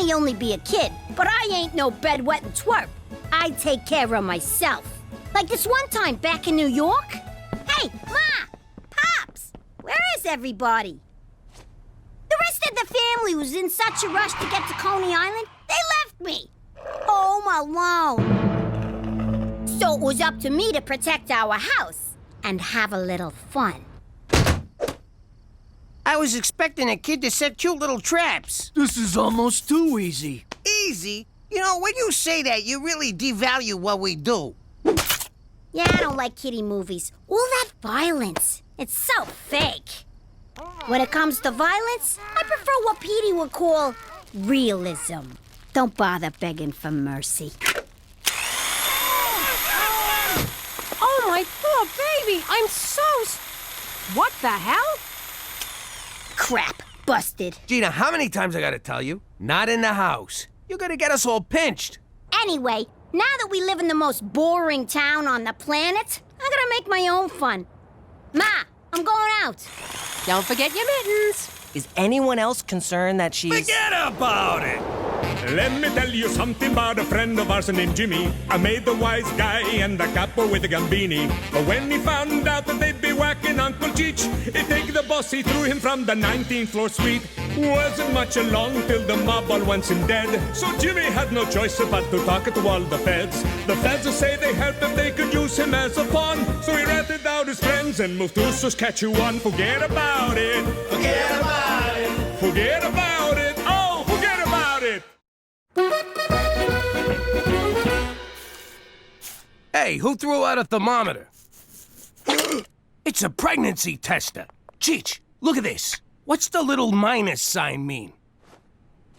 may only be a kid, but I ain't no bedwetting twerp. I take care of myself. Like this one time back in New York. Hey, Ma! Pops! Where is everybody? The rest of the family was in such a rush to get to Coney Island, they left me. Home alone. So it was up to me to protect our house and have a little fun. I was expecting a kid to set cute little traps. This is almost too easy. Easy? You know, when you say that, you really devalue what we do. Yeah, I don't like kiddie movies. All that violence. It's so fake. When it comes to violence, I prefer what Petey would call realism. Don't bother begging for mercy. Oh, my poor baby! I'm so... What the hell? Crap. Busted. Gina, how many times I gotta tell you? Not in the house. You're gonna get us all pinched. Anyway, now that we live in the most boring town on the planet, I'm gonna make my own fun. Ma, I'm going out. Don't forget your mittens. Is anyone else concerned that she's... Forget about it! Let me tell you something about a friend of ours named Jimmy. I made the wise guy and the capo with the gambini. But when he found out that they'd be whacking Uncle Cheech, he'd take the boss, he threw him from the 19th floor suite. Wasn't much along till the mob all wants him dead. So Jimmy had no choice but to talk to all the feds. The feds say they heard that they could use him as a pawn. So he ratted out his friends and moved to Saskatchewan. Forget about it. Forget about it. Forget about it. Oh, forget about it. Hey, who threw out a thermometer? It's a pregnancy tester. Cheech, look at this. What's the little minus sign mean?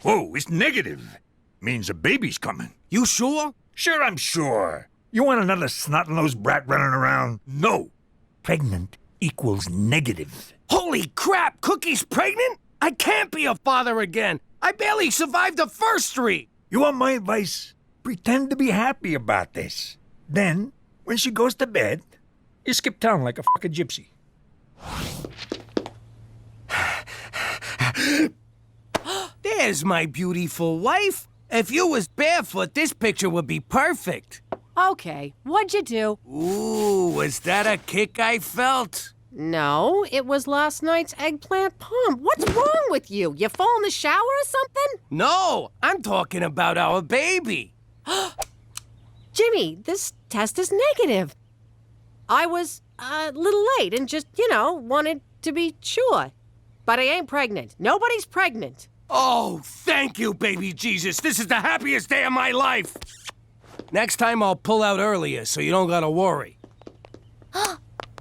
Whoa, it's negative. Means a baby's coming. You sure? Sure, I'm sure. You want another snot-nosed brat running around? No. Pregnant equals negative. Holy crap, Cookie's pregnant? I can't be a father again. I barely survived the first 3. You want my advice? Pretend to be happy about this. Then, when she goes to bed, you skip town like a fucking gypsy. There's my beautiful wife. If you was barefoot, this picture would be perfect. Okay, what'd you do? Ooh, was that a kick I felt? No, it was last night's eggplant palm. What's wrong with you? You fall in the shower or something? No, I'm talking about our baby. Jimmy, this test is negative. I was a little late and just, wanted to be sure. But I ain't pregnant. Nobody's pregnant. Oh, thank you, baby Jesus. This is the happiest day of my life. Next time I'll pull out earlier so you don't gotta worry.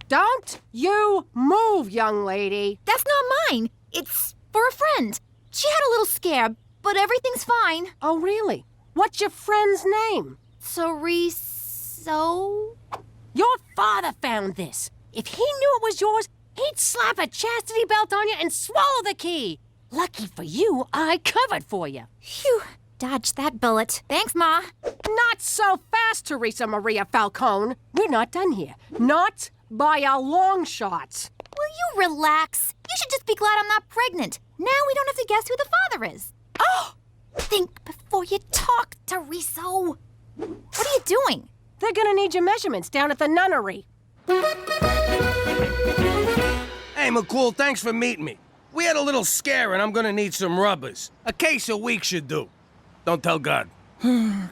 Don't you move, young lady. That's not mine. It's for a friend. She had a little scare, but everything's fine. Oh, really? What's your friend's name? So? Your father found this. If he knew it was yours, he'd slap a chastity belt on you and swallow the key. Lucky for you, I covered for you. Phew. Dodged that bullet. Thanks, Ma. Not so fast, Teresa Maria Falcone. We're not done here. Not by a long shot. Will you relax? You should just be glad I'm not pregnant. Now we don't have to guess who the father is. Oh! Think before you talk, Teresa. What are you doing? They're gonna need your measurements down at the nunnery. Hey, Mccool, thanks for meeting me. We had a little scare and I'm gonna need some rubbers. A case a week should do. Don't tell God.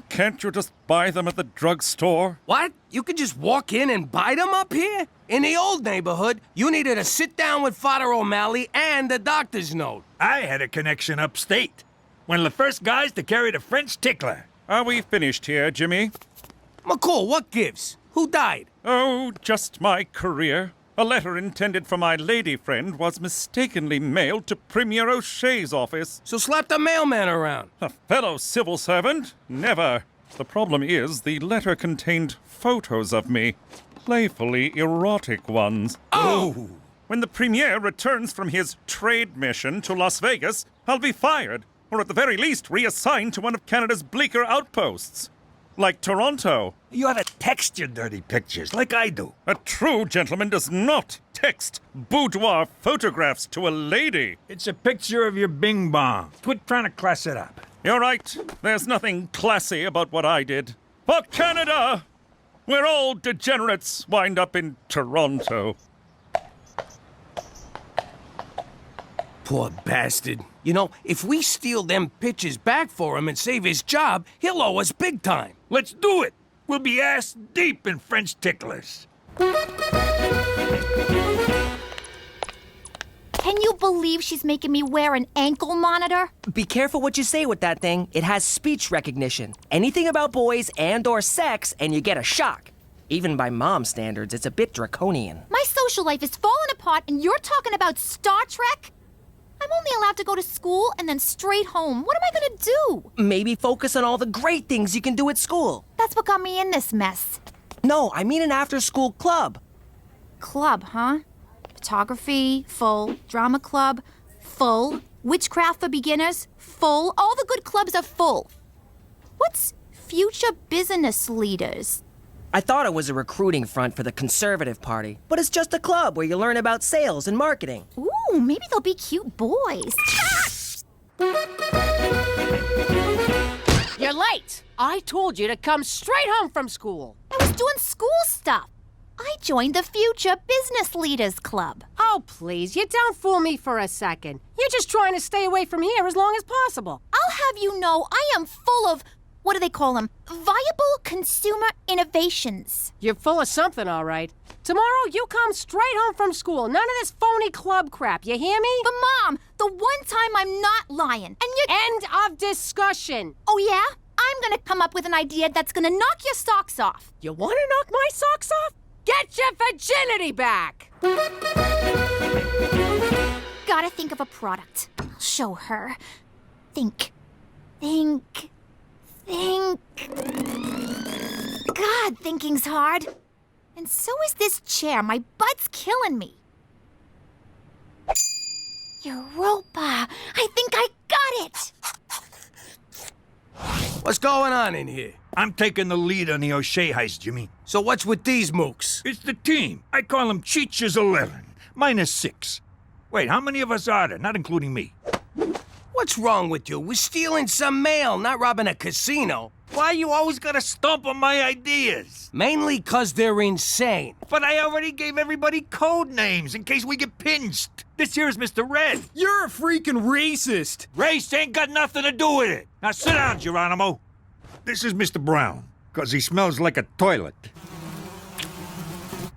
Can't you just buy them at the drugstore? What? You could just walk in and buy them up here? In the old neighborhood, you needed to sit down with Father O'Malley and the doctor's note. I had a connection upstate. One of the first guys to carry the French tickler. Are we finished here, Jimmy? Mccool, what gives? Who died? Oh, just my career. A letter intended for my lady friend was mistakenly mailed to Premier O'Shea's office. So slap the mailman around. A fellow civil servant? Never. The problem is the letter contained photos of me. Playfully erotic ones. Oh! When the Premier returns from his trade mission to Las Vegas, I'll be fired, or at the very least reassigned to one of Canada's bleaker outposts. Like Toronto. You ought to text your dirty pictures, like I do. A true gentleman does not text boudoir photographs to a lady. It's a picture of your bing bong. Quit trying to class it up. You're right. There's nothing classy about what I did. For Canada, where all degenerates wind up in Toronto. Poor bastard. You know, if we steal them pitches back for him and save his job, he'll owe us big time. Let's do it. We'll be ass deep in French ticklers. Can you believe she's making me wear an ankle monitor? Be careful what you say with that thing. It has speech recognition. Anything about boys and/or sex, and you get a shock. Even by mom standards, it's a bit draconian. My social life is falling apart, and you're talking about Star Trek? I'm only allowed to go to school and then straight home. What am I gonna do? Maybe focus on all the great things you can do at school. That's what got me in this mess. No, I mean an after-school club. Club, huh? Photography, full. Drama club, full. Witchcraft for beginners, full. All the good clubs are full. What's future business leaders? I thought it was a recruiting front for the Conservative Party, but it's just a club where you learn about sales and marketing. Ooh, maybe they'll be cute boys. You're late. I told you to come straight home from school. I was doing school stuff. I joined the Future Business Leaders Club. Oh, please, you don't fool me for a second. You're just trying to stay away from here as long as possible. I'll have you know I am full of, what do they call them? Viable consumer innovations. You're full of something, all right. Tomorrow, you come straight home from school. None of this phony club crap, you hear me? But Mom, the one time I'm not lying, and you... End of discussion. Oh yeah? I'm gonna come up with an idea that's gonna knock your socks off. You want to knock my socks off? Get your virginity back! Gotta think of a product. I'll show her. Think. God, thinking's hard. And so is this chair. My butt's killing me. Europa. I think I got it. What's going on in here? I'm taking the lead on the O'Shea heist, Jimmy. So what's with these mooks? It's the team. I call them Cheech's 11, minus 6. Wait, how many of us are there, not including me? What's wrong with you? We're stealing some mail, not robbing a casino. Why you always gotta stomp on my ideas? Mainly 'cause they're insane. But I already gave everybody code names in case we get pinched. This here's Mr. Red. You're a freaking racist. Race ain't got nothing to do with it. Now sit down, Geronimo. This is Mr. Brown, 'cause he smells like a toilet.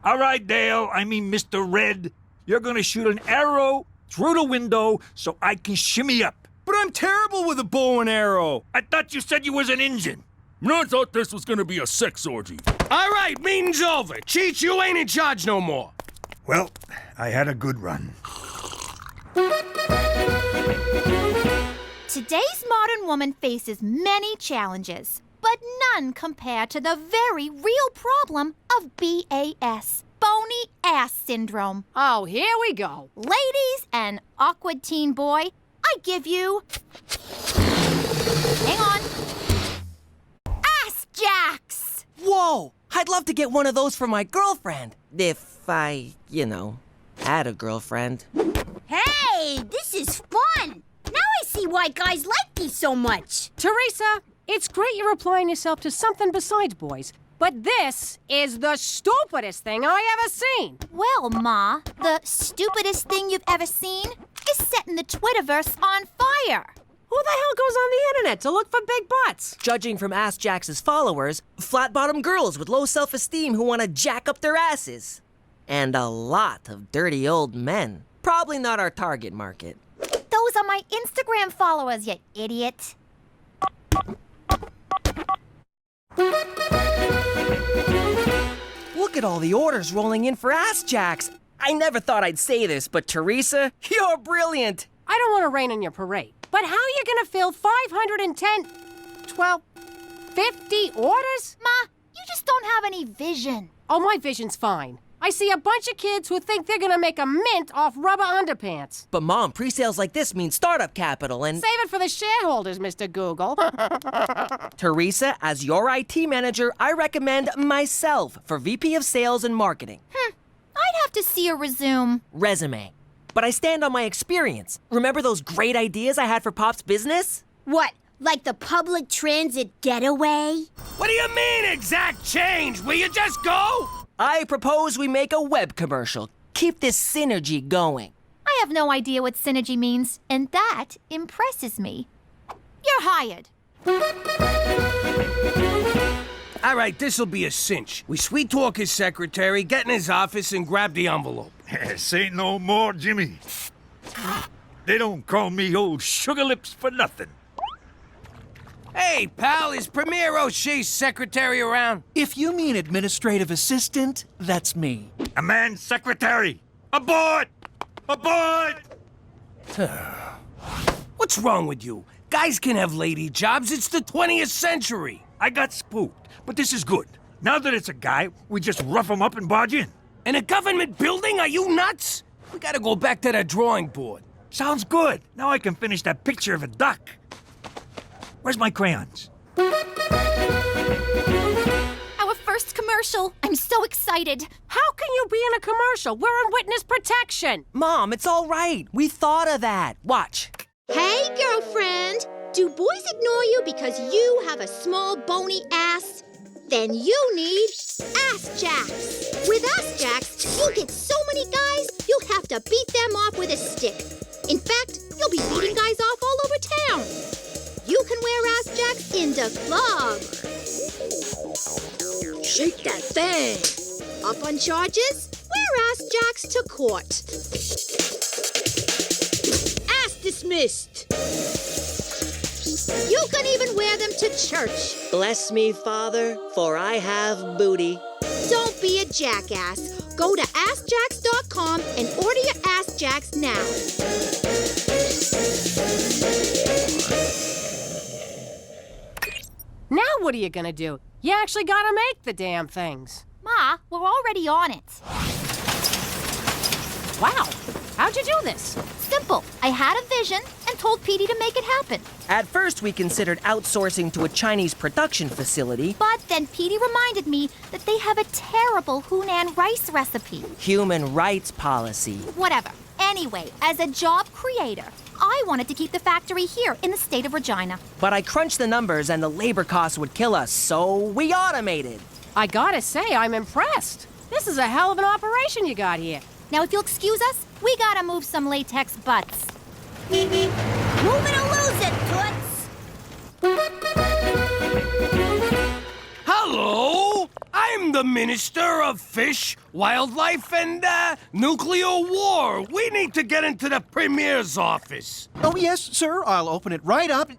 All right, Dale, I mean Mr. Red. You're gonna shoot an arrow through the window so I can shimmy up. But I'm terrible with a bow and arrow. I thought you said you was an Injun. I thought this was gonna be a sex orgy. All right, meeting's over. Cheech, you ain't in charge no more. Well, I had a good run. Today's modern woman faces many challenges, but none compare to the very real problem of BAS, bony ass syndrome. Oh, here we go. Ladies and awkward teen boy, I give you... Hang on. Ass jacks! Whoa! I'd love to get one of those for my girlfriend. If I, had a girlfriend. Hey, this is fun. Now I see why guys like these so much. Teresa, it's great you're applying yourself to something besides boys, but this is the stupidest thing I ever seen. Well, Ma, the stupidest thing you've ever seen is setting the Twitterverse on fire. Who the hell goes on the internet to look for big butts? Judging from Ass Jax's followers, flat-bottom girls with low self-esteem who want to jack up their asses. And a lot of dirty old men. Probably not our target market. Those are my Instagram followers, you idiot. Look at all the orders rolling in for Ass Jacks. I never thought I'd say this, but Teresa, you're brilliant. I don't want to rain on your parade, but how are you going to fill 510, 12, 50 orders? Ma, you just don't have any vision. Oh, my vision's fine. I see a bunch of kids who think they're gonna make a mint off rubber underpants. But Mom, pre-sales like this mean startup capital and... Save it for the shareholders, Mr. Google. Teresa, as your IT manager, I recommend myself for VP of Sales and Marketing. I'd have to see a resume. Resume. But I stand on my experience. Remember those great ideas I had for Pop's business? What, Like the public transit getaway? What do you mean, exact change? Will you just go? I propose we make a web commercial. Keep this synergy going. I have no idea what synergy means, and that impresses me. You're hired. All right, this'll be a cinch. We sweet talk his secretary, get in his office, and grab the envelope. Say no more, Jimmy. They don't call me old sugar lips for nothing. Hey, pal, is Premier O'Shea's secretary around? If you mean administrative assistant, that's me. A man's secretary. Aboard! Aboard! What's wrong with you? Guys can have lady jobs. It's the 20th century. I got spooked, but this is good. Now that it's a guy, we just rough him up and barge in. In a government building? Are you nuts? We gotta go back to that drawing board. Sounds good. Now I can finish that picture of a duck. Where's my crayons? Our first commercial. I'm so excited. How can you be in a commercial? We're in witness protection. Mom, it's all right. We thought of that. Watch. Hey, girlfriend. Do boys ignore you because you have a small bony ass? Then you need ass jacks. With ass jacks, you'll get so many guys, you'll have to beat them off with a stick. In fact, you'll be beating guys off all over town. You can wear ass jacks in the club. Shake that thing. Up on charges? Wear ass jacks to court. Ass dismissed. You can even wear them to church. Bless me, Father, for I have booty. Don't be a jackass. Go to AskJacks.com and order your Ass Jacks now. Now what are you gonna do? You actually gotta make the damn things. Ma, we're already on it. Wow, how'd you do this? Simple. I had a vision and told Petey to make it happen. At first, we considered outsourcing to a Chinese production facility. But then Petey reminded me that they have a terrible Hunan rice recipe. Human rights policy. Whatever. Anyway, as a job creator, I wanted to keep the factory here in the state of Regina. But I crunched the numbers and the labor costs would kill us, so we automated. I gotta say, I'm impressed. This is a hell of an operation you got here. Now, if you'll excuse us, we gotta move some latex butts. Move it or lose it, Toots. Hello! I'm the Minister of Fish, Wildlife, and, Nuclear War. We need to get into the Premier's office. Oh, yes, sir. I'll open it right up.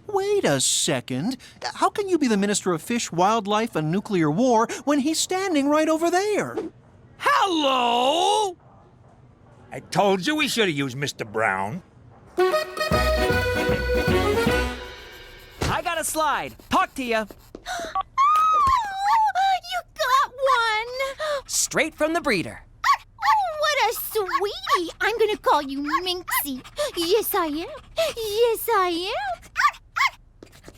Wait a second. How can you be the Minister of Fish, Wildlife, and Nuclear War when he's standing right over there? Hello! I told you we should have used Mr. Brown. I got a slide. Talk to ya. You got one! Straight from the breeder. What a sweetie! I'm gonna call you Minxie. Yes, I am. Yes, I am.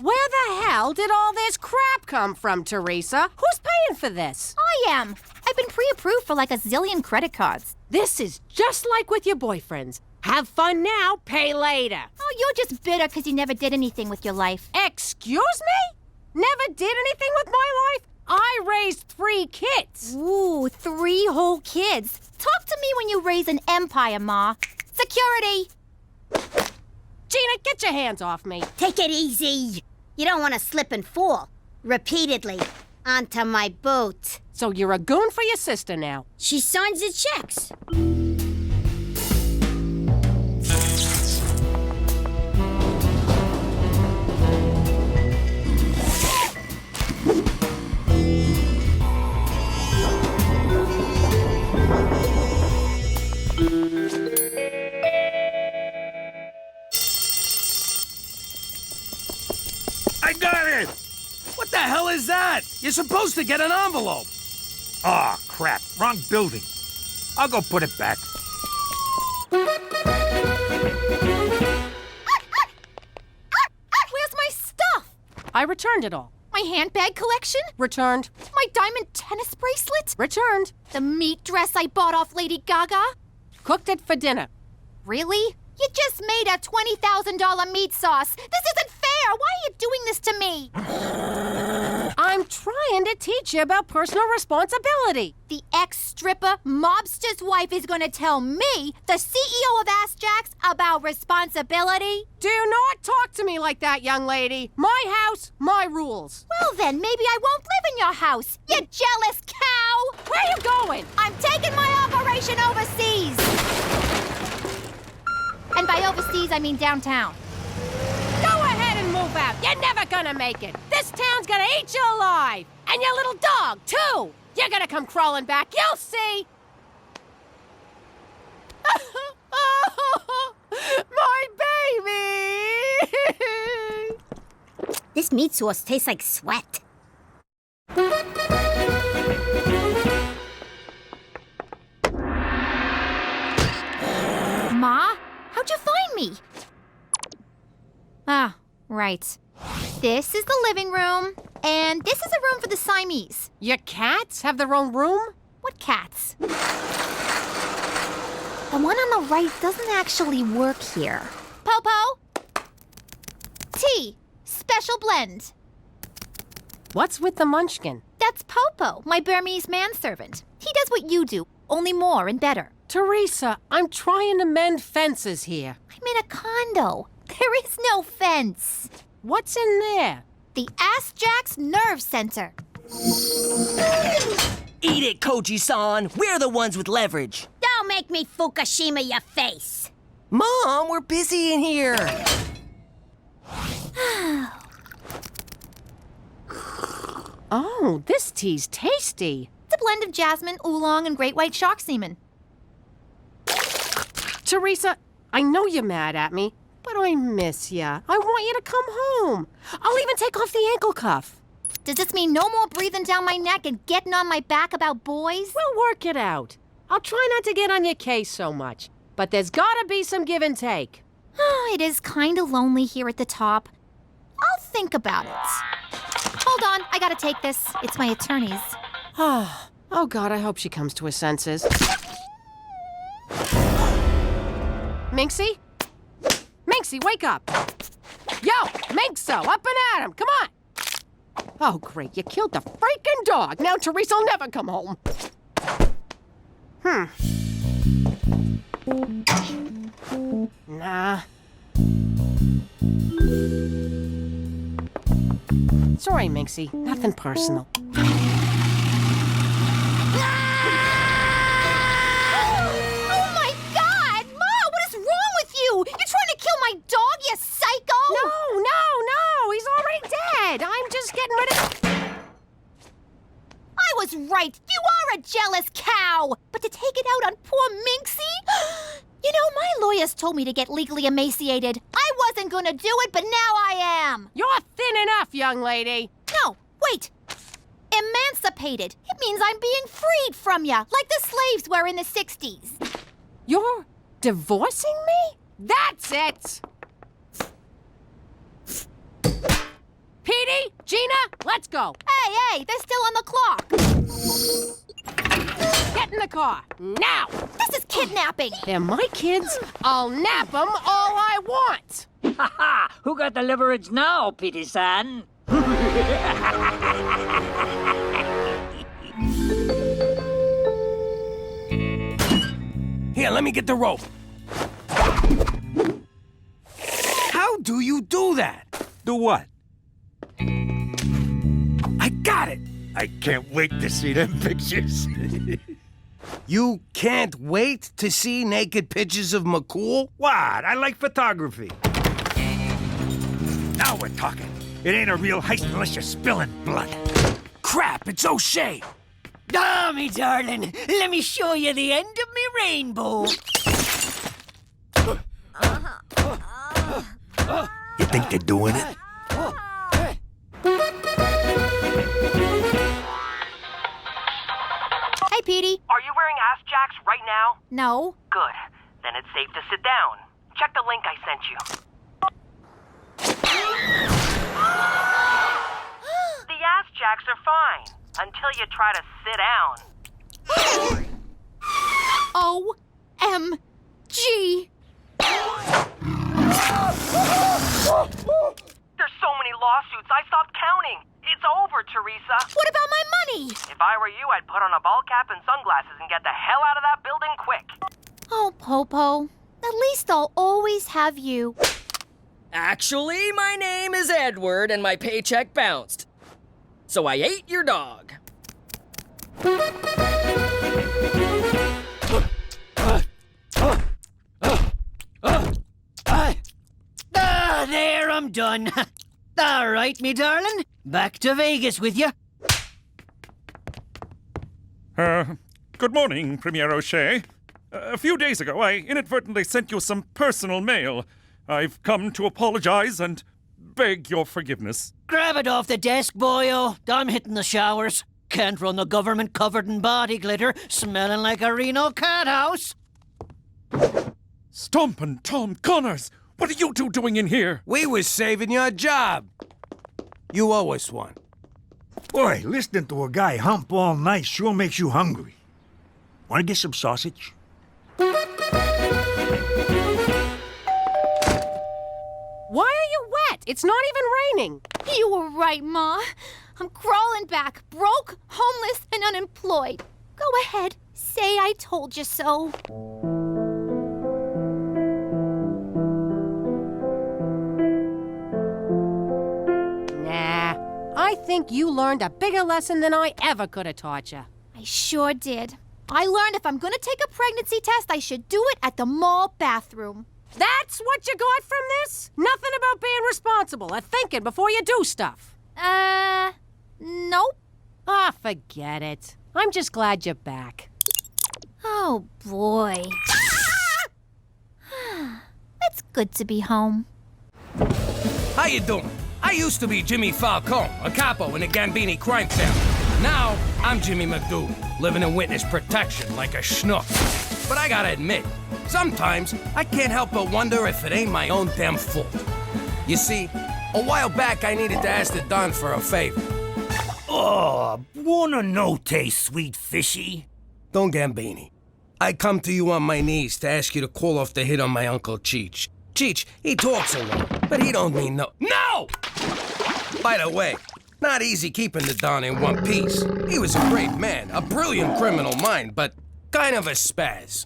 Where the hell did all this crap come from, Teresa? Who's paying for this? I am. I've been pre-approved for like a zillion credit cards. This is just like with your boyfriends. Have fun now, pay later. Oh, you're just bitter because you never did anything with your life. Excuse me? Never did anything with my life? I raised 3 kids. Ooh, 3 whole kids. Talk to me when you raise an empire, Ma. Security! Gina, get your hands off me. Take it easy. You don't want to slip and fall. Repeatedly. Onto my boat. So you're a goon for your sister now. She signs the checks. I got it! What the hell is that? You're supposed to get an envelope. Aw, crap. Wrong building. I'll go put it back. Where's my stuff? I returned it all. My handbag collection? Returned. My diamond tennis bracelet? Returned. The meat dress I bought off Lady Gaga? Cooked it for dinner. Really? You just made a $20,000 meat sauce. This isn't fair. Why are you doing this to me? I'm trying to teach you about personal responsibility. The ex-stripper mobster's wife is going to tell me, the CEO of Ass Jacks, about responsibility? Do not talk to me like that, young lady. My house, my rules. Well then, maybe I won't live in your house, you jealous cow! Where are you going? I'm taking my operation overseas! And by overseas, I mean downtown. Go ahead and move out. You're never gonna make it. This town's gonna eat you alive. And your little dog, too. You're gonna come crawling back. You'll see. My baby! This meat sauce tastes like sweat. Ma, how'd you find me? Ah, right. This is the living room, and this is a room for the Siamese. Your cats have their own room? What cats? The one on the right doesn't actually work here. Popo? Tea. Special blend. What's with the munchkin? That's Popo, my Burmese manservant. He does what you do, only more and better. Teresa, I'm trying to mend fences here. I'm in a condo. There is no fence. What's in there? The Ass Jacks Nerve Center. Eat it, Koji-san. We're the ones with leverage. Don't make me Fukushima your face. Mom, we're busy in here. Oh, this tea's tasty. It's a blend of jasmine, oolong, and great white shark semen. Teresa, I know you're mad at me, but I miss ya. I want you to come home. I'll even take off the ankle cuff. Does this mean no more breathing down my neck and getting on my back about boys? We'll work it out. I'll try not to get on your case so much, but there's gotta be some give and take. It is kind of lonely here at the top. I'll think about it. Hold on, I gotta take this. It's my attorney's. Oh, God, I hope she comes to her senses. Minxie? Minxie, wake up! Yo, Minxo, up and at him, come on! Oh, great, you killed the freaking dog. Now Teresa'll never come home. Nah. Sorry, Minxie, nothing personal. Dog, you psycho! No, he's already dead. I'm just getting rid of... I was right. You are a jealous cow. But to take it out on poor Minxie? You know, my lawyers told me to get legally emaciated. I wasn't gonna do it, but now I am. You're thin enough, young lady. No, wait. Emancipated. It means I'm being freed from ya, like the slaves were in the 60s. You're divorcing me? That's it! Petey, Gina, let's go. Hey, they're still on the clock. Get in the car, now! This is kidnapping. They're my kids. I'll nap them all I want. Ha ha! Who got the leverage now, Petey-san? Here, let me get the rope. How do you do that? Do what? I got it! I can't wait to see them pictures. You can't wait to see naked pictures of Mccool? What? I like photography. Now we're talking. It ain't a real heist unless you're spilling blood. Crap, it's O'Shea! Ah, me darling, let me show you the end of me rainbow. You think they're doing it? Hey, Petey. Are you wearing ass jacks right now? No. Good. Then it's safe to sit down. Check the link I sent you. The ass jacks are fine until you try to sit down. OMG. There's so many lawsuits, I stopped counting. It's over, Teresa. What about my money? If I were you, I'd put on a ball cap and sunglasses and get the hell out of that building quick. Oh, Popo. At least I'll always have you. Actually, my name is Edward and my paycheck bounced. So I ate your dog. There, I'm done. All right, me darling. Back to Vegas with you. Good morning, Premier O'Shea. A few days ago, I inadvertently sent you some personal mail. I've come to apologize and beg your forgiveness. Grab it off the desk, boyo. I'm hitting the showers. Can't run the government covered in body glitter, smelling like a Reno cat house. Stompin' Tom Connors! What are you two doing in here? We was saving your job. You owe us one. Boy, listening to a guy hump all night sure makes you hungry. Want to get some sausage? Why are you wet? It's not even raining. You were right, Ma. I'm crawling back, broke, homeless, and unemployed. Go ahead, say I told you so. Nah, I think you learned a bigger lesson than I ever could have taught you. I sure did. I learned if I'm gonna take a pregnancy test, I should do it at the mall bathroom. That's what you got from this? Nothing about being responsible or thinking before you do stuff. Nope. Ah, forget it. I'm just glad you're back. Oh, boy. It's good to be home. How you doing? I used to be Jimmy Falcone, a capo in the Gambini crime family. Now, I'm Jimmy McCool, living in witness protection like a schnook. But I gotta admit, sometimes I can't help but wonder if it ain't my own damn fault. You see, a while back I needed to ask the Don for a favor. Oh, buona notte, sweet fishy. Don Gambini, I come to you on my knees to ask you to call off the hit on my Uncle Cheech. Cheech, he talks a lot, but he don't mean no. No! By the way, not easy keeping the Don in one piece. He was a great man, a brilliant criminal mind, but kind of a spaz.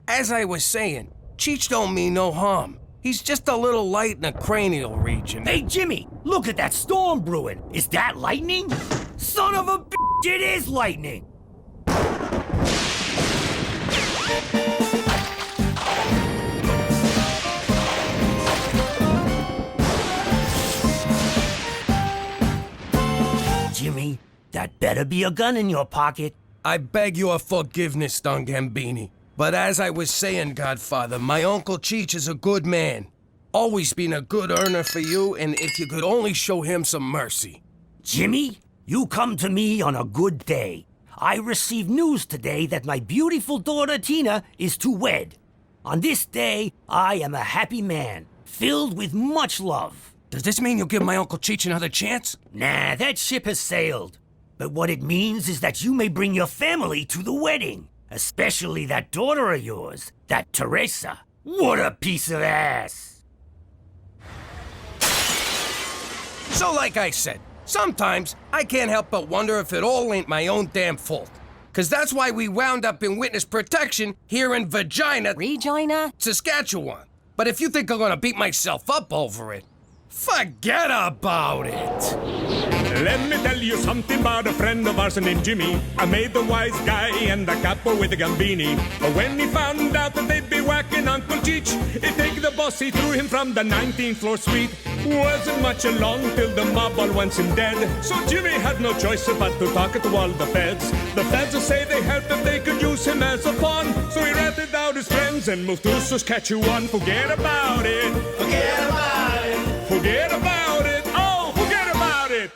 As I was saying, Cheech don't mean no harm. He's just a little light in the cranial region. Hey, Jimmy, look at that storm brewing. Is that lightning? Son of a bitch, it is lightning. Jimmy, that better be a gun in your pocket. I beg your forgiveness, Don Gambini. But as I was saying, Godfather, my Uncle Cheech is a good man. Always been a good earner for you, and if you could only show him some mercy. Jimmy, you come to me on a good day. I received news today that my beautiful daughter Gina is to wed. On this day, I am a happy man, filled with much love. Does this mean you'll give my Uncle Cheech another chance? Nah, that ship has sailed. But what it means is that you may bring your family to the wedding. Especially that daughter of yours, that Teresa. What a piece of ass! So like I said, sometimes I can't help but wonder if it all ain't my own damn fault. 'Cause that's why we wound up in witness protection here in Regina, Saskatchewan. But if you think I'm gonna beat myself up over it, forget about it. Let me tell you something about a friend of ours named Jimmy. I made the wise guy and the capo with the Gambini. But when he found out that they'd be whacking Uncle Cheech, he'd take the boss, he threw him from the 19th floor suite. Wasn't much along till the mob all wants him dead. So Jimmy had no choice but to talk to all the feds. The feds will say they helped if they could use him as a pawn. So he ratted out his friends and moved to Saskatchewan. Forget about it. Forget about it. Forget about it. Oh, forget about it.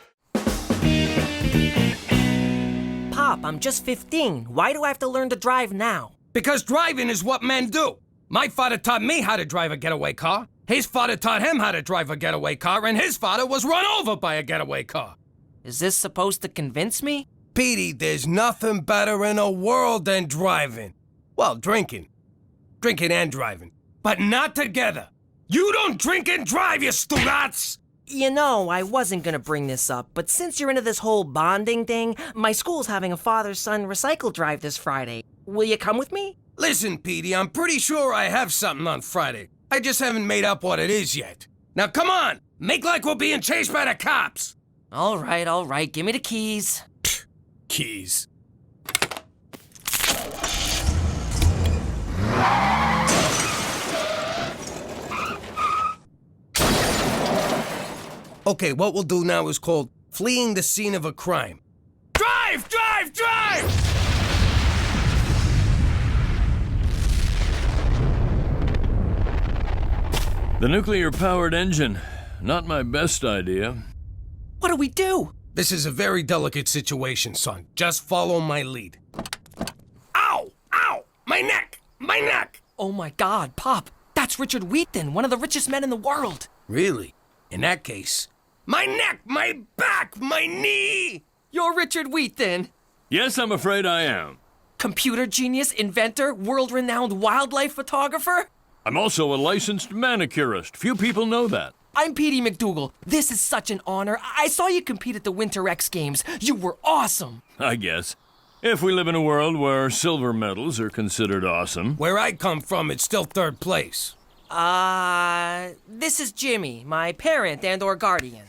Pop, I'm just 15. Why do I have to learn to drive now? Because driving is what men do. My father taught me how to drive a getaway car. His father taught him how to drive a getaway car, and his father was run over by a getaway car. Is this supposed to convince me? Petey, there's nothing better in the world than driving. Well, drinking. drinking and driving. But not together. You don't drink and drive, you stugats! You know, I wasn't gonna bring this up, but since you're into this whole bonding thing, my school's having a father-son recycle drive this Friday. Will you come with me? Listen, Petey, I'm pretty sure I have something on Friday. I just haven't made up what it is yet. Now come on, make like we're being chased by the cops. All right, give me the keys. Keys. Okay, what we'll do now is called fleeing the scene of a crime. Drive, drive, drive! The nuclear-powered engine. Not my best idea. What do we do? This is a very delicate situation, son. Just follow my lead. Ow! Ow! My neck! My neck! Oh my God, Pop. That's Richard Wheaton, one of the richest men in the world. Really? In that case, my neck, my back, my knee! You're Richard Wheaton. Yes, I'm afraid I am. Computer genius, inventor, world-renowned wildlife photographer? I'm also a licensed manicurist. Few people know that. I'm Petey McDougal. This is such an honor. I saw you compete at the Winter X Games. You were awesome. I guess. If we live in a world where silver medals are considered awesome. Where I come from, it's still third place. This is Jimmy, my parent and/or guardian.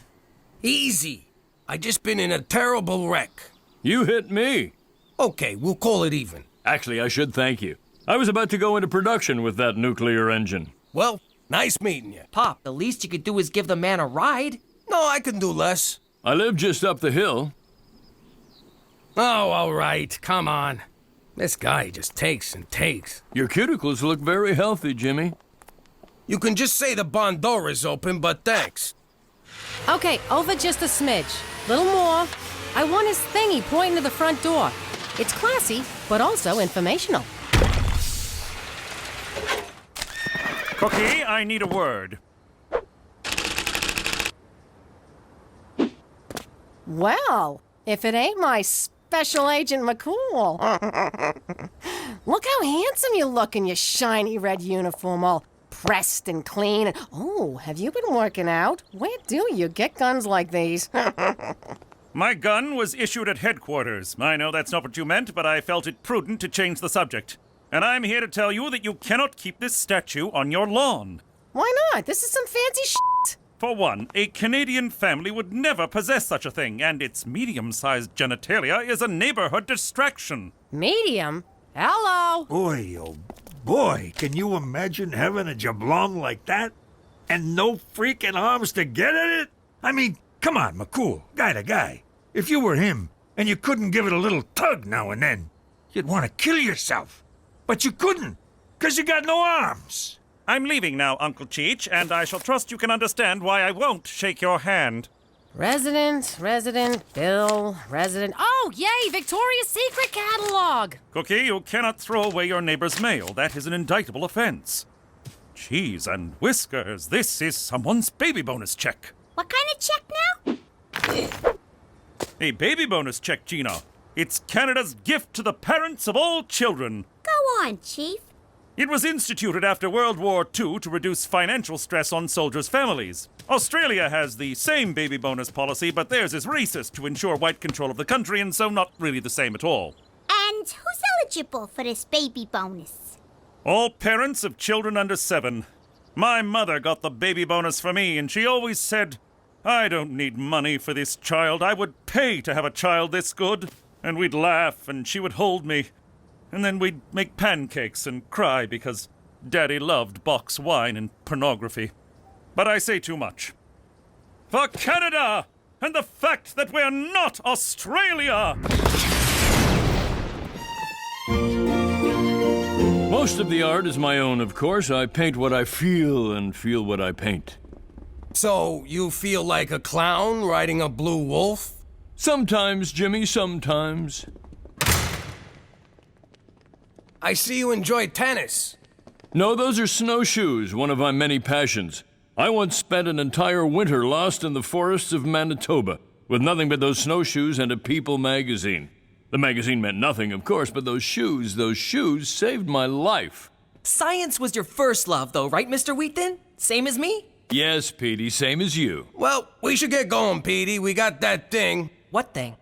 Easy. I just been in a terrible wreck. You hit me. Okay, we'll call it even. Actually, I should thank you. I was about to go into production with that nuclear engine. Well, nice meeting you. Pop, the least you could do is give the man a ride. No, I can do less. I live just up the hill. Oh, all right. Come on. This guy just takes and takes. Your cuticles look very healthy, Jimmy. You can just say the barn door is open, but thanks. Okay, over just a smidge. Little more. I want his thingy pointing to the front door. It's classy, but also informational. Cookie, I need a word. Well, if it ain't my Special Agent Mccool. Look how handsome you look in your shiny red uniform, all pressed and clean. Oh, have you been working out? Where do you get guns like these? My gun was issued at headquarters. I know that's not what you meant, but I felt it prudent to change the subject. And I'm here to tell you that you cannot keep this statue on your lawn. Why not? This is some fancy shit. For one, a Canadian family would never possess such a thing, and its medium-sized genitalia is a neighborhood distraction. Medium? Hello? Boy, oh boy, can you imagine having a jablon like that? And no freaking arms to get at it? I mean, come on, Mccool, guy to guy. If you were him, and you couldn't give it a little tug now and then, you'd want to kill yourself. But you couldn't, 'cause you got no arms. I'm leaving now, Uncle Cheech, and I shall trust you can understand why I won't shake your hand. Resident, Bill, resident. Oh, yay, Victoria's Secret catalog! Cookie, you cannot throw away your neighbor's mail. That is an indictable offense. Cheese and whiskers, this is someone's baby bonus check. What kind of check now? A baby bonus check, Gina. It's Canada's gift to the parents of all children. Go on, Chief. It was instituted after World War II to reduce financial stress on soldiers' families. Australia has the same baby bonus policy, but theirs is racist to ensure white control of the country, and so not really the same at all. And who's eligible for this baby bonus? All parents of children under 7. My mother got the baby bonus for me, and she always said, I don't need money for this child. I would pay to have a child this good. And we'd laugh, and she would hold me. And then we'd make pancakes and cry because Daddy loved box wine and pornography. But I say too much. For Canada! And the fact that we're not Australia! Most of the art is my own, of course. I paint what I feel and feel what I paint. So, you feel like a clown riding a blue wolf? Sometimes, Jimmy, sometimes. I see you enjoy tennis. No, those are snowshoes, one of my many passions. I once spent an entire winter lost in the forests of Manitoba, with nothing but those snowshoes and a People magazine. The magazine meant nothing, of course, but those shoes saved my life. Science was your first love, though, right, Mr. Wheaton? Same as me? Yes, Petey, same as you. Well, we should get going, Petey. We got that thing. What thing?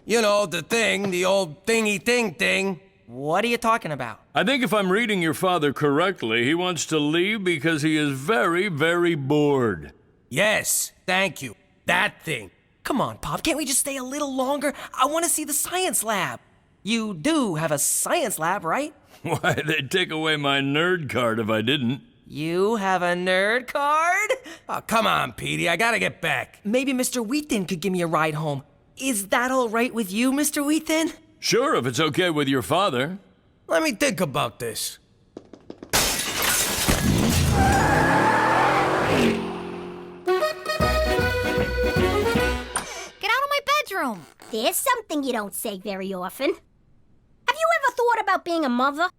You know, the thing, the old thingy thing. What are you talking about? I think if I'm reading your father correctly, he wants to leave because he is very, very bored. Yes, thank you. That thing. Come on, Pop, can't we just stay a little longer? I want to see the science lab. You do have a science lab, right? Why, they'd take away my nerd card if I didn't. You have a nerd card? Oh, come on, Petey, I gotta get back. Maybe Mr. Wheaton could give me a ride home. Is that all right with you, Mr. Wheaton? Sure, if it's okay with your father. Let me think about this. Get out of my bedroom. There's something you don't say very often. Have you ever thought about being a mother?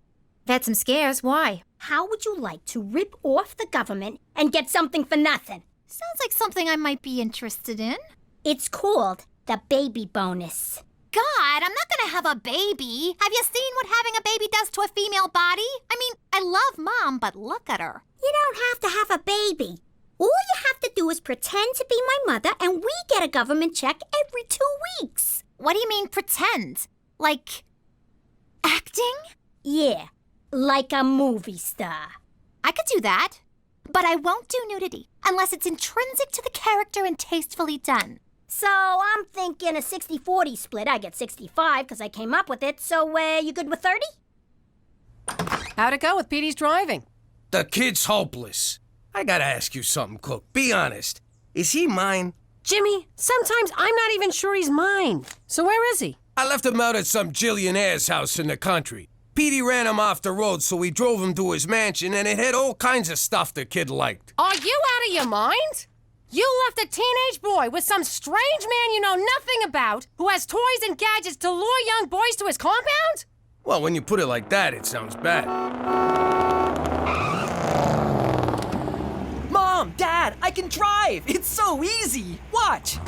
I've had some scares. Why? How would you like to rip off the government and get something for nothing? Sounds like something I might be interested in. It's called the baby bonus. God, I'm not gonna have a baby. Have you seen what having a baby does to a female body? I mean, I love Mom, but look at her. You don't have to have a baby. All you have to do is pretend to be my mother and we get a government check every 2 weeks. What do you mean pretend? Like, acting? Yeah, like a movie star. I could do that, but I won't do nudity unless it's intrinsic to the character and tastefully done. So I'm thinking a 60-40 split. I get 65 because I came up with it. So you good with 30? How'd it go with Petey's driving? The kid's hopeless. I gotta ask you something, Cook. Be honest. Is he mine? Jimmy, sometimes I'm not even sure he's mine. So where is he? I left him out at some jillionaire's house in the country. Petey ran him off the road, so we drove him to his mansion, and it had all kinds of stuff the kid liked. Are you out of your mind? You left a teenage boy with some strange man you know nothing about who has toys and gadgets to lure young boys to his compound? Well, when you put it like that, it sounds bad. Mom, Dad, I can drive! It's so easy! Watch!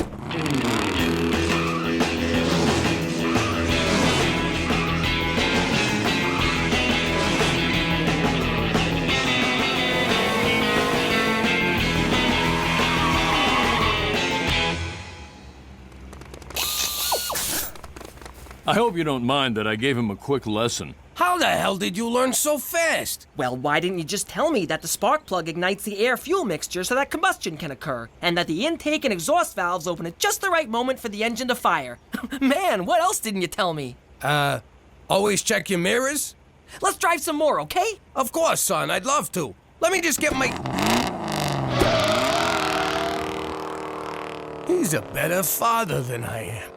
I hope you don't mind that I gave him a quick lesson. How the hell did you learn so fast? Well, why didn't you just tell me that the spark plug ignites the air-fuel mixture so that combustion can occur, and that the intake and exhaust valves open at just the right moment for the engine to fire? Man, what else didn't you tell me? Always check your mirrors? Let's drive some more, okay? Of course, son, I'd love to. Let me just get my... He's a better father than I am.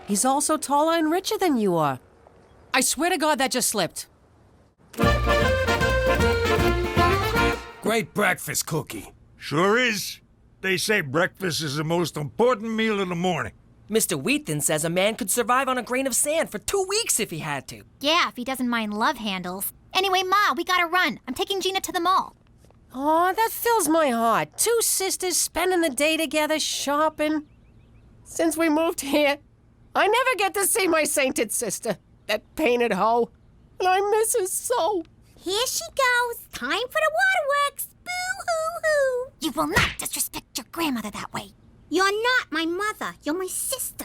He's also taller and richer than you are. I swear to God that just slipped. Great breakfast, Cookie. Sure is. They say breakfast is the most important meal in the morning. Mr. Wheaton says a man could survive on a grain of sand for 2 weeks if he had to. Yeah, if he doesn't mind love handles. Anyway, Ma, we gotta run. I'm taking Gina to the mall. Oh, that fills my heart. 2 sisters spending the day together shopping. Since we moved here, I never get to see my sainted sister, that painted hoe. And I miss her so. Here she goes. Time for the waterworks. Boo-hoo-hoo. You will not disrespect your grandmother that way. You're not my mother. You're my sister.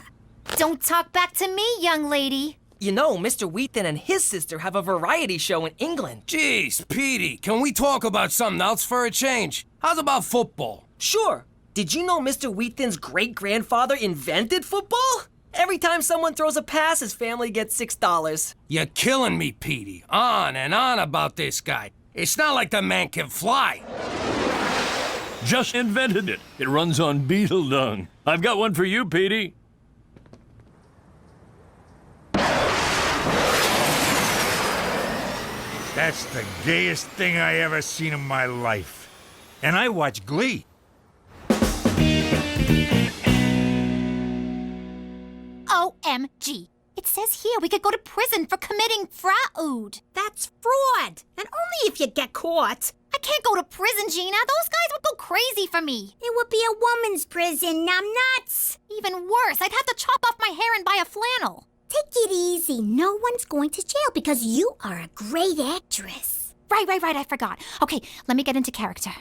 Don't talk back to me, young lady. You know, Mr. Wheaton and his sister have a variety show in England. Jeez, Petey, can we talk about something else for a change? How's about football? Sure. Did you know Mr. Wheaton's great-grandfather invented football? Every time someone throws a pass, his family gets $6. You're killing me, Petey. On and on about this guy. It's not like the man can fly. Just invented it. It runs on beetle dung. I've got one for you, Petey. That's the gayest thing I ever seen in my life. And I watch Glee. OMG. It says here we could go to prison for committing fraud. That's fraud. And only if you get caught. I can't go to prison, Gina. Those guys would go crazy for me. It would be a woman's prison, numbnuts. Even worse, I'd have to chop off my hair and buy a flannel. Take it easy. No one's going to jail because you are a great actress. right, I forgot. Okay, let me get into character.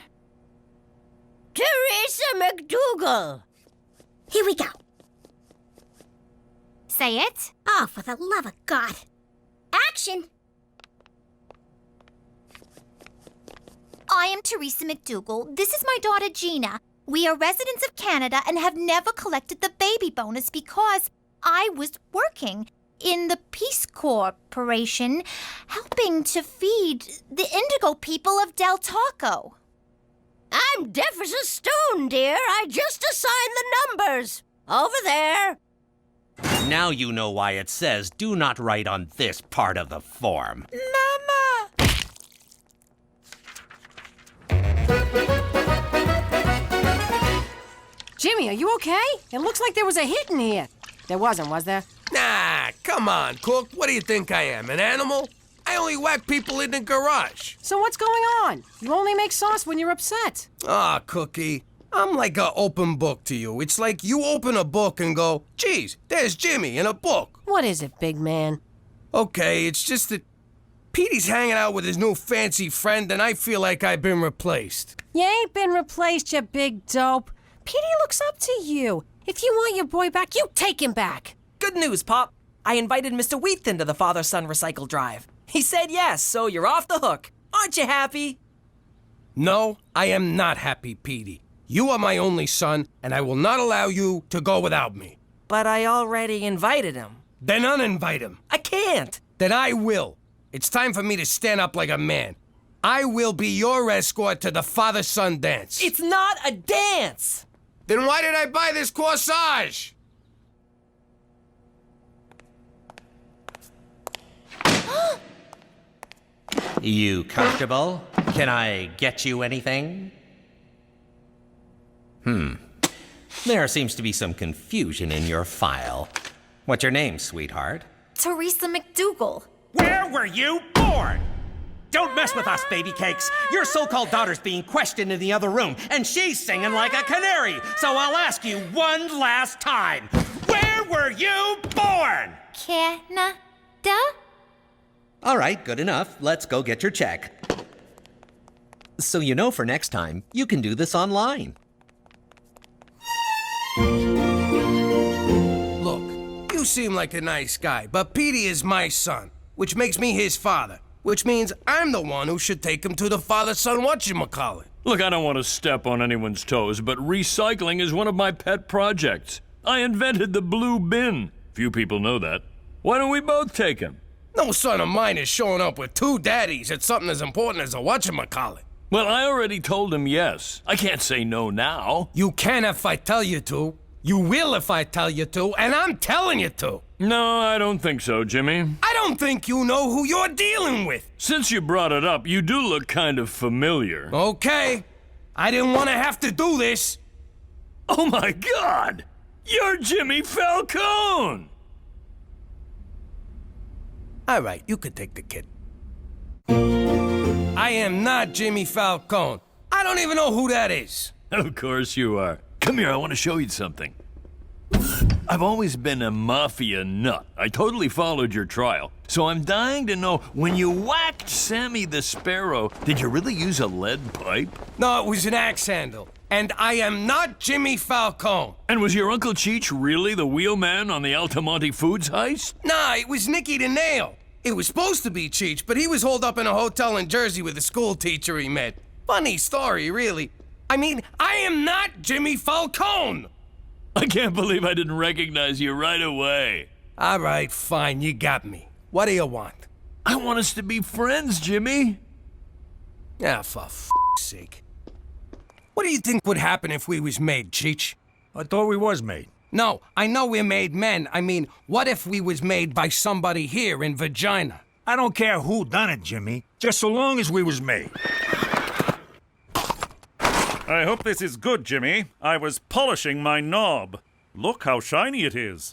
Teresa McDougal. Here we go. Say it. Oh, for the love of God. Action. I am Teresa McDougal. This is my daughter, Gina. We are residents of Canada and have never collected the baby bonus because I was working in the Peace Corporation helping to feed the indigo people of Del Taco. I'm deaf as a stone, dear. I just assigned the numbers. Over there. Now you know why it says do not write on this part of the form. Mama! Jimmy, are you okay? It looks like there was a hit in here. There wasn't, was there? Nah, come on, Cook. What do you think I am, an animal? I only whack people in the garage. So what's going on? You only make sauce when you're upset. Ah, Cookie. I'm like an open book to you. It's like you open a book and go, geez, there's Jimmy in a book. What is it, big man? Okay, it's just that Petey's hanging out with his new fancy friend and I feel like I've been replaced. You ain't been replaced, you big dope. Petey looks up to you. If you want your boy back, you take him back. Good news, Pop. I invited Mr. Wheaton to the father-son recycle drive. He said yes, so you're off the hook. Aren't you happy? No, I am not happy, Petey. You are my only son, and I will not allow you to go without me. But I already invited him. Then uninvite him. I can't. Then I will. It's time for me to stand up like a man. I will be your escort to the father-son dance. It's not a dance! Then why did I buy this corsage? You comfortable? Can I get you anything? There seems to be some confusion in your file. What's your name, sweetheart? Teresa McDougal. Where were you born? Don't mess with us, baby cakes. Your so-called daughter's being questioned in the other room, and she's singing like a canary. So I'll ask you one last time. Where were you born? Canada? All right, good enough. Let's go get your check. So you know for next time, you can do this online. Look, you seem like a nice guy, but Petey is my son, which makes me his father, which means I'm the one who should take him to the father-son whatchamacallit. Look, I don't want to step on anyone's toes, but recycling is one of my pet projects. I invented the blue bin. Few people know that. Why don't we both take him? No son of mine is showing up with two daddies at something as important as a whatchamacallit. Well, I already told him yes. I can't say no now. You can if I tell you to. You will if I tell you to, and I'm telling you to. No, I don't think so, Jimmy. I don't think you know who you're dealing with. Since you brought it up, you do look kind of familiar. Okay. I didn't want to have to do this. Oh my God! You're Jimmy Falcone! All right, you could take the kid. I am not Jimmy Falcone. I don't even know who that is. Of course you are. Come here, I want to show you something. I've always been a mafia nut. I totally followed your trial. So I'm dying to know, when you whacked Sammy the Sparrow, did you really use a lead pipe? No, it was an axe handle. And I am not Jimmy Falcone. And was your Uncle Cheech really the wheelman on the Altamonte Foods heist? Nah, it was Nicky the Nail. It was supposed to be Cheech, but he was holed up in a hotel in Jersey with a school teacher he met. Funny story, really. I mean, I am not Jimmy Falcone. I can't believe I didn't recognize you right away. All right, fine, you got me. What do you want? I want us to be friends, Jimmy. Ah, for f***'s sake. What do you think would happen if we was made, Cheech? I thought we was made. No, I know we're made men. I mean, what if we was made by somebody here in Vagina? I don't care who done it, Jimmy. Just so long as we was made. I hope this is good, Jimmy. I was polishing my knob. Look how shiny it is.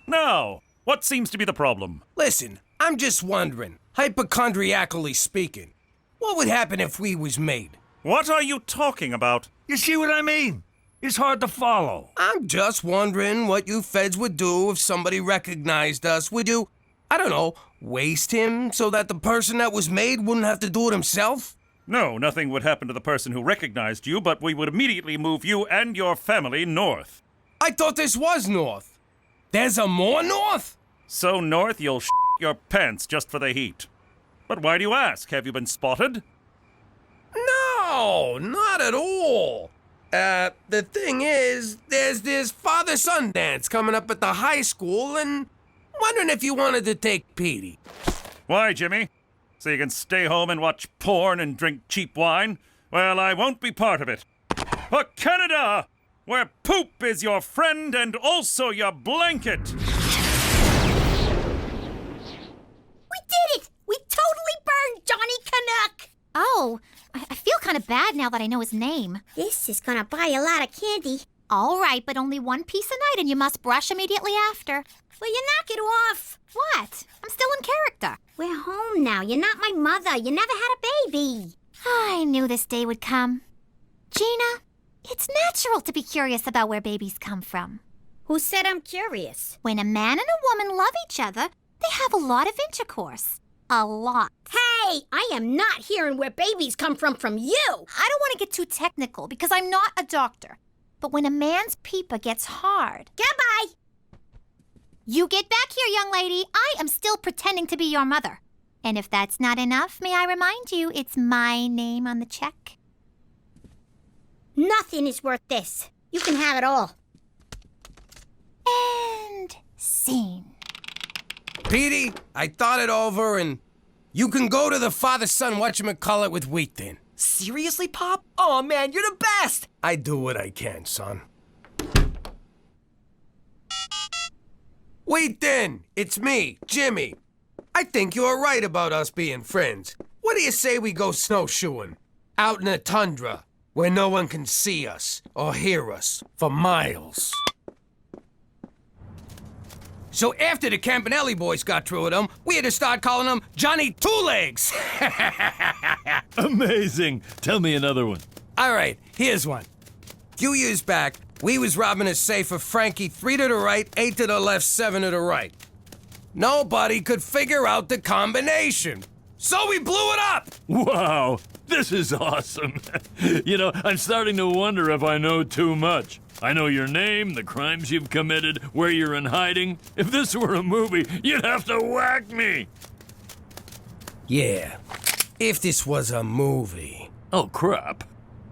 Now, what seems to be the problem? Listen, I'm just wondering, hypochondriacally speaking, what would happen if we was made? What are you talking about? You see what I mean? It's hard to follow. I'm just wondering what you feds would do if somebody recognized us. Would you, I don't know, Waste him so that the person that was made wouldn't have to do it himself? No, nothing would happen to the person who recognized you, but we would immediately move you and your family north. I thought this was north. There's a more north? So north you'll your pants just for the heat. But why do you ask? Have you been spotted? No, not at all. The thing is, there's this father-son dance coming up at the high school, and wondering if you wanted to take Petey. Why, Jimmy? So you can stay home and watch porn and drink cheap wine? Well, I won't be part of it. For Canada, where poop is your friend and also your blanket. We did it! We totally burned Johnny Canuck! Oh, I feel kind of bad now that I know his name. This is gonna buy a lot of candy. All right, but only one piece a night and you must brush immediately after. Will you knock it off? What? I'm still in character. We're home now. You're not my mother. You never had a baby. I knew this day would come. Gina, it's natural to be curious about where babies come from. Who said I'm curious? When a man and a woman love each other, they have a lot of intercourse. A lot. Hey, I am not hearing where babies come from you. I don't want to get too technical because I'm not a doctor. But when a man's peeper gets hard... Goodbye! You get back here, young lady. I am still pretending to be your mother. And if that's not enough, may I remind you, it's my name on the check? Nothing is worth this. You can have it all. And scene. Petey, I thought it over, and you can go to the father-son whatchamacallit with Wheat Thin. Seriously, Pop? Oh, man, you're the best! I do what I can, son. Wheat Thin, it's me, Jimmy. I think you're right about us being friends. What do you say we go snowshoeing? Out in the tundra, where no one can see us or hear us for miles. So after the Campanelli boys got through with him, we had to start calling him Johnny Two Legs. Amazing. Tell me another one. All right, here's one. A few years back, we was robbing a safe of Frankie 3 to the right, 8 to the left, 7 to the right. Nobody could figure out the combination. So we blew it up! Wow, this is awesome. You know, I'm starting to wonder if I know too much. I know your name, the crimes you've committed, where you're in hiding. If this were a movie, you'd have to whack me. Yeah, if this was a movie. Oh, crap.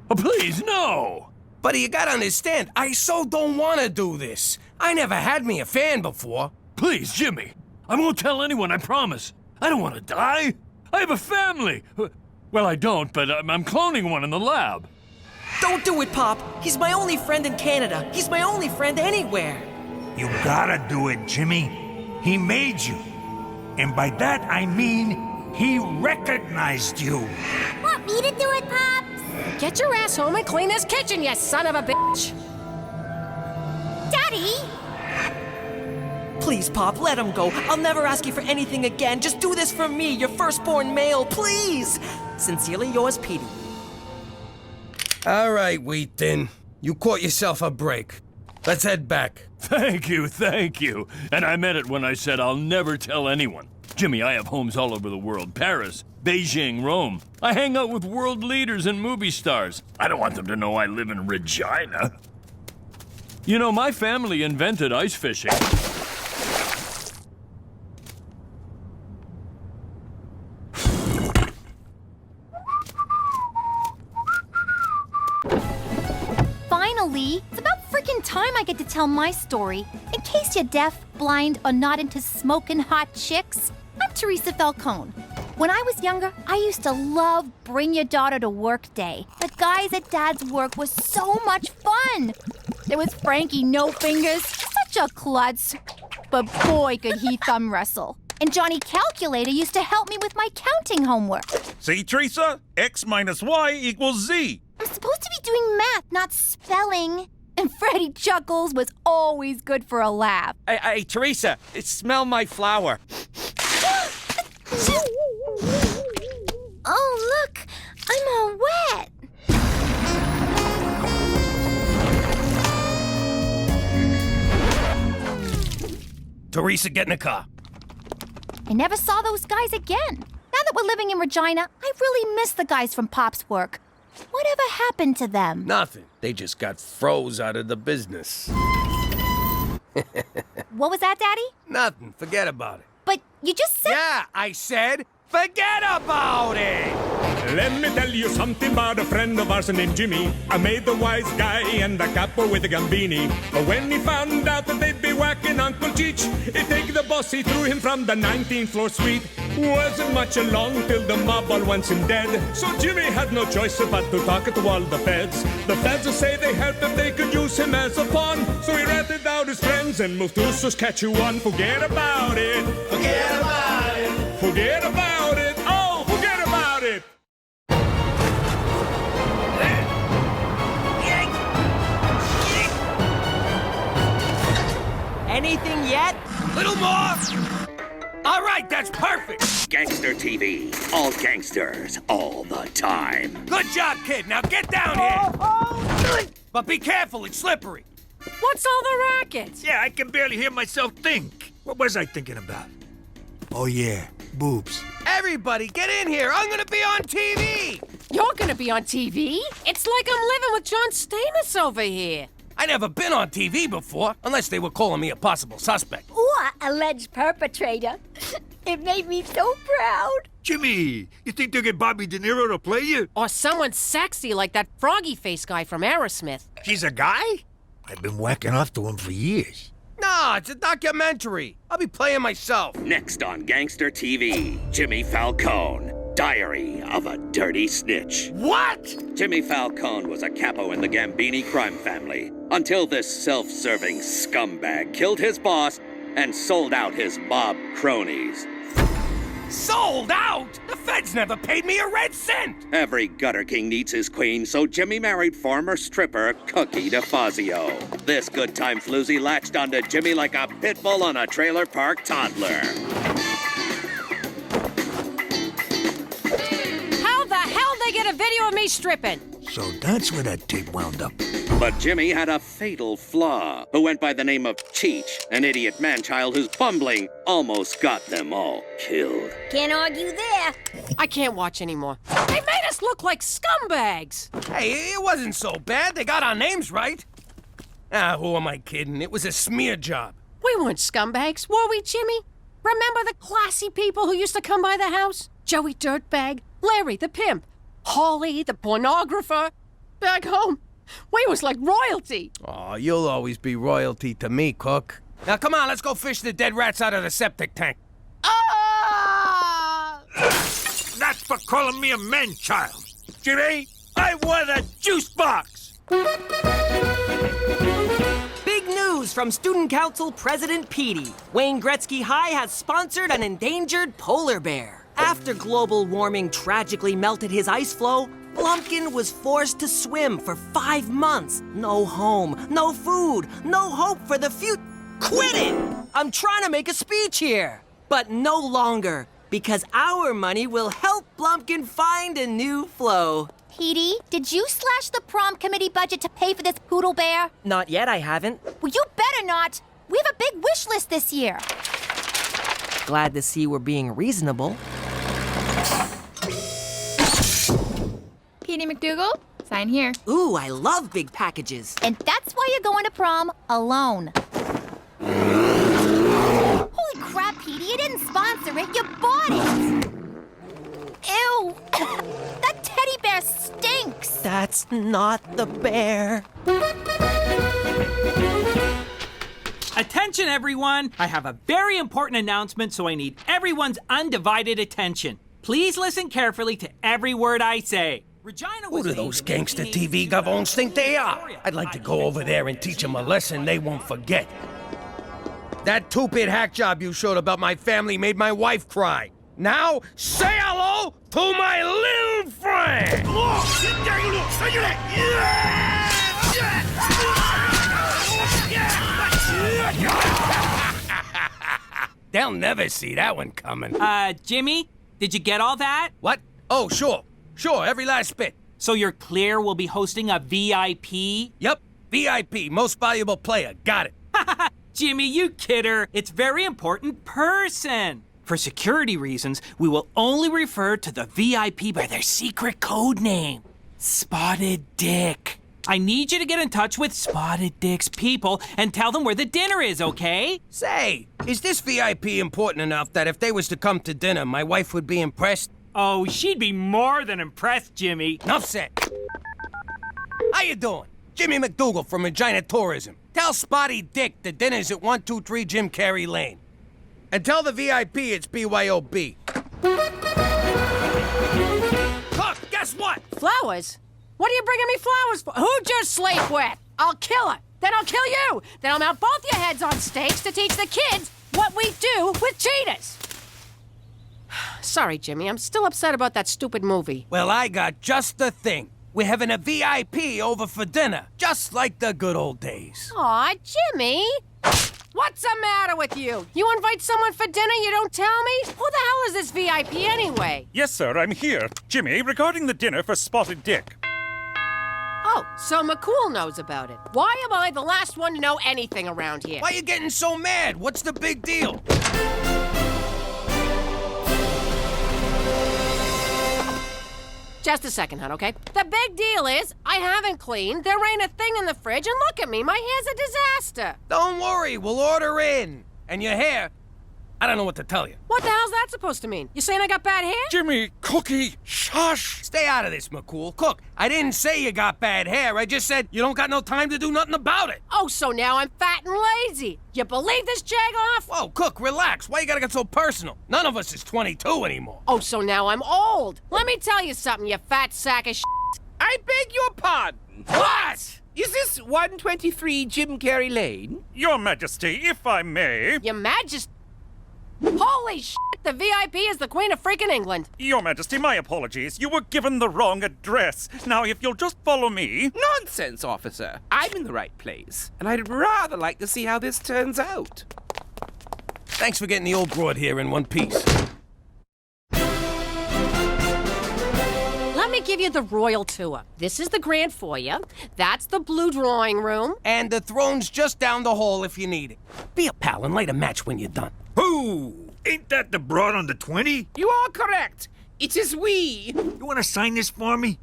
Oh, please, no! But you gotta understand, I so don't wanna do this. I never had me a fan before. Please, Jimmy. I won't tell anyone, I promise. I don't want to die. I have a family. Well, I don't, but I'm cloning one in the lab. Don't do it, Pop. He's my only friend in Canada. He's my only friend anywhere. You gotta do it, Jimmy. He made you. And by that, I mean he recognized you. Want me to do it, Pops? Get your ass home and clean this kitchen, you son of a bitch! Daddy! Please, Pop, let him go. I'll never ask you for anything again. Just do this for me, your firstborn male, please. Sincerely yours, Petey. All right, Wheat Thin. You caught yourself a break. Let's head back. Thank you. And I meant it when I said I'll never tell anyone. Jimmy, I have homes all over the world. Paris, Beijing, Rome. I hang out with world leaders and movie stars. I don't want them to know I live in Regina. You know, my family invented ice fishing. Finally, it's about freaking time I get to tell my story. In case you're deaf, blind, or not into smoking hot chicks, I'm Teresa Falcone. When I was younger, I used to love Bring Your Daughter to Work Day. The guys at Dad's work was so much fun. There was Frankie No Fingers, such a klutz. But boy, could he thumb wrestle. And Johnny Calculator used to help me with my counting homework. See, Teresa? X minus Y equals Z. I'm supposed to be doing math, not spelling. And Freddie Chuckles was always good for a laugh. Hey, Teresa, smell my flower. Oh, look, I'm all wet. Teresa, get in the car. I never saw those guys again. Now that we're living in Regina, I really miss the guys from Pop's work. Whatever happened to them? Nothing. They just got froze out of the business. What was that, Daddy? Nothing. Forget about it. But you just said... Yeah, I said, forget about it! Let me tell you something about a friend of ours named Jimmy. I made the wise guy and the capo with the gambini. But when he found out that they'd be whacking Uncle Cheech, he'd take the boss, he threw him from the 19th floor suite. Wasn't much along till the mob all wants him dead. So Jimmy had no choice but to talk to all the feds. The feds will say they helped if they could use him as a pawn. So he ratted out his friends and moved to Saskatchewan. Forget about it. Forget about it. Forget about it. Oh, forget about it. Anything yet? Little more! All right, that's perfect! Gangster TV. All gangsters, all the time. Good job, kid. Now get down here! But be careful, it's slippery. What's all the racket? Yeah, I can barely hear myself think. What was I thinking about? Oh, yeah, boobs. Everybody, get in here! I'm gonna be on TV! You're gonna be on TV? It's like I'm living with John Stamos over here. I never been on TV before, unless they were calling me a possible suspect. Or alleged perpetrator. It made me so proud. Jimmy, you think they'll get Bobby De Niro to play you? Or someone sexy like that froggy face guy from Aerosmith. He's a guy? I've been whacking off to him for years. No, it's a documentary. I'll be playing myself. Next on Gangster TV, Jimmy Falcone. Diary of a Dirty Snitch. What? Jimmy Falcone was a capo in the Gambini crime family until this self-serving scumbag killed his boss and sold out his mob cronies. Sold out? The feds never paid me a red cent! Every gutter king needs his queen, so Jimmy married former stripper Cookie DeFazio. This good time floozy latched onto Jimmy like a pit bull on a trailer park toddler. Get a video of me stripping. So that's where that tape wound up. But Jimmy had a fatal flaw, who went by the name of Cheech, an idiot man-child whose bumbling almost got them all killed. Can't argue there. I can't watch anymore. They made us look like scumbags. Hey, it wasn't so bad. They got our names right. Ah, who am I kidding? It was a smear job. We weren't scumbags, were we, Jimmy? Remember the classy people who used to come by the house? Joey Dirtbag, Larry the pimp, Holly, the pornographer. Back home, we was like royalty. Oh, you'll always be royalty to me, Cook. Now, come on, let's go fish the dead rats out of the septic tank. Ah! That's for calling me a man-child. Jimmy, I want a juice box. Big news from Student Council President Petey. Wayne Gretzky High has sponsored an endangered polar bear. After global warming tragically melted his ice floe, Blumpkin was forced to swim for 5 months. No home, no food, no hope for the future. Quit it! I'm trying to make a speech here. But no longer, because our money will help Blumpkin find a new flow. Petey, did you slash the prom committee budget to pay for this poodle bear? Not yet, I haven't. Well, you better not. We have a big wish list this year. Glad to see we're being reasonable. Petey McDougal, sign here. Ooh, I love big packages. And that's why you're going to prom alone. Holy crap, Petey, you didn't sponsor it, you bought it! Ew! That teddy bear stinks! That's not the bear. Attention, everyone! I have a very important announcement, so I need everyone's undivided attention. Please listen carefully to every word I say. Who do those gangster TV gavons think they are? I'd like to go over there and teach them a lesson they won't forget. That two-bit hack job you showed about my family made my wife cry. Now, say hello to my little friend! They'll never see that one coming. Jimmy, did you get all that? What? Oh, sure. Sure, every last bit. So you're clear we'll be hosting a VIP? Yep, VIP, most valuable player. Got it. Jimmy, you kidder. It's very important person. For security reasons, we will only refer to the VIP by their secret code name, Spotted Dick. I need you to get in touch with Spotted Dick's people and tell them where the dinner is, okay? Say, is this VIP important enough that if they was to come to dinner, my wife would be impressed? Oh, she'd be more than impressed, Jimmy. Enough said. How you doing? Jimmy McDougal from Regina Tourism. Tell Spotty Dick the dinner's at 123 Jim Carrey Lane. And tell the VIP it's BYOB. Look, guess what? Flowers? What are you bringing me flowers for? Who'd you sleep with? I'll kill her. Then I'll kill you. Then I'll mount both your heads on stakes to teach the kids what we do with cheetahs. Sorry, Jimmy. I'm still upset about that stupid movie. Well, I got just the thing. We're having a VIP over for dinner, just like the good old days. Aw, Jimmy. What's the matter with you? You invite someone for dinner, you don't tell me? Who the hell is this VIP anyway? Yes, sir, I'm here. Jimmy, regarding the dinner for Spotted Dick. Oh, so Mccool knows about it. Why am I the last one to know anything around here? Why are you getting so mad? What's the big deal? Just a second, hon, okay? The big deal is, I haven't cleaned, there ain't a thing in the fridge, and look at me, my hair's a disaster. Don't worry, we'll order in. And your hair, I don't know what to tell you. What the hell's that supposed to mean? You saying I got bad hair? Jimmy, Cookie, shush! Stay out of this, Mccool. Cook, I didn't say you got bad hair. I just said you don't got no time to do nothing about it. Oh, so now I'm fat and lazy. You believe this, Jagoff? Whoa, Cook, relax. Why you gotta get so personal? None of us is 22 anymore. Oh, so now I'm old. Let me tell you something, you fat sack of shit. I beg your pardon. What? Is this 123 Jim Carrey Lane? Your Majesty, if I may. Your Majesty. Holy shit, the VIP is the Queen of freaking England. Your Majesty, my apologies. You were given the wrong address. Now, if you'll just follow me... Nonsense, officer. I'm in the right place, and I'd rather like to see how this turns out. Thanks for getting the old broad here in one piece. Let me give you the royal tour. This is the grand foyer. That's the blue drawing room. And the throne's just down the hall if you need it. Be a pal and light a match when you're done. Who? Ain't that the broad on the 20? You are correct. It is we. You want to sign this for me?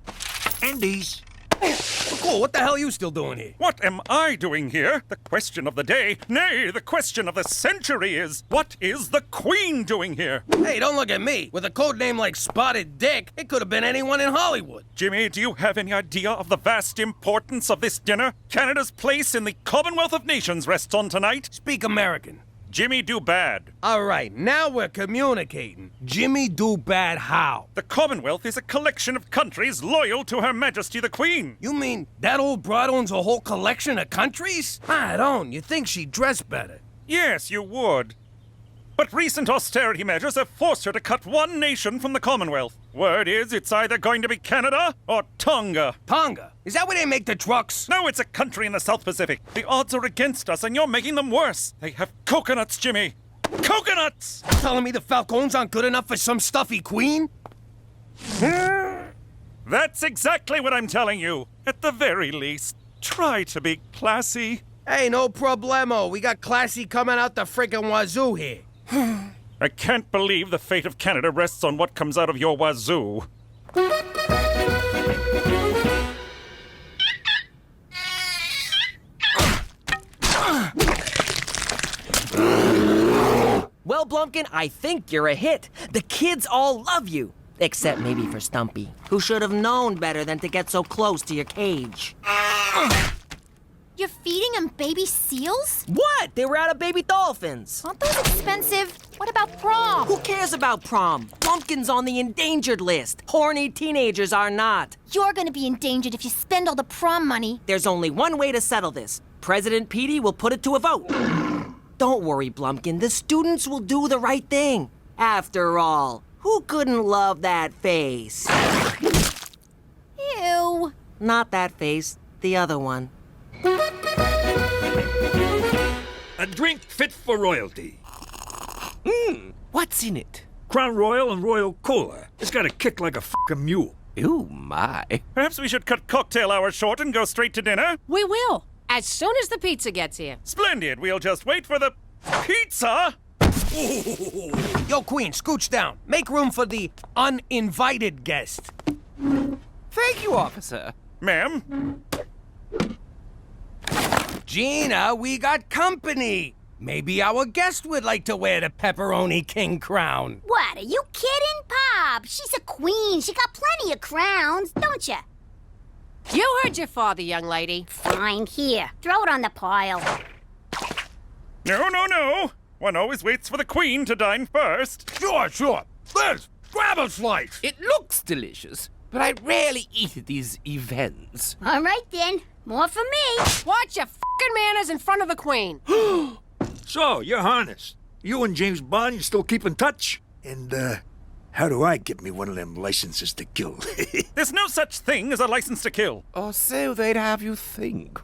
And these. Mccool, what the hell are you still doing here? What am I doing here? The question of the day, nay, the question of the century is, what is the Queen doing here? Hey, don't look at me. With a code name like Spotted Dick, it could have been anyone in Hollywood. Jimmy, do you have any idea of the vast importance of this dinner? Canada's place in the Commonwealth of Nations rests on tonight. Speak American. Jimmy do bad. All right, now we're communicating. Jimmy do bad how? The Commonwealth is a collection of countries loyal to Her Majesty the Queen. You mean that old broad owns a whole collection of countries? I don't. You think she'd dress better? Yes, you would. But recent austerity measures have forced her to cut one nation from the Commonwealth. Word is it's either going to be Canada or Tonga. Tonga? Is that where they make the trucks? No, it's a country in the South Pacific. The odds are against us, and you're making them worse. They have coconuts, Jimmy. Coconuts! Telling me the Falcons aren't good enough for some stuffy queen? That's exactly what I'm telling you. At the very least, try to be classy. Hey, no problemo. We got classy coming out the frickin' wazoo here. I can't believe the fate of Canada rests on what comes out of your wazoo. Well, Blumpkin, I think you're a hit. The kids all love you. Except maybe for Stumpy, who should have known better than to get so close to your cage. You're feeding them baby seals? What? They were out of baby dolphins. Aren't those expensive? What about prom? Who cares about prom? Blumpkin's on the endangered list. Horny teenagers are not. You're gonna be endangered if you spend all the prom money. There's only one way to settle this. President Petey will put it to a vote. Don't worry, Blumpkin. The students will do the right thing. After all, who couldn't love that face? Ew. Not that face. The other one. A drink fit for royalty. What's in it? Crown Royal and Royal Cola. It's got a kick like a f***ing mule. Ooh, my. Perhaps we should cut cocktail hour short and go straight to dinner? We will, as soon as the pizza gets here. Splendid. We'll just wait for the pizza. Yo, Queen, scooch down. Make room for the uninvited guest. Thank you, officer. Ma'am? Gina, we got company. Maybe our guest would like to wear the Pepperoni King crown. What, are you kidding, Pop? She's a queen. She got plenty of crowns, don't you? You heard your father, young lady. Fine, here. Throw it on the pile. No, no, no. One always waits for the queen to dine first. Sure. Liz, grab a slice. It looks delicious, but I rarely eat at these events. All right, then. More for me. Watch your fucking manners in front of the queen. So, you're harnessed. You and James Bond, you still keep in touch? And, how do I get me one of them licenses to kill? There's no such thing as a license to kill. Or so they'd have you think.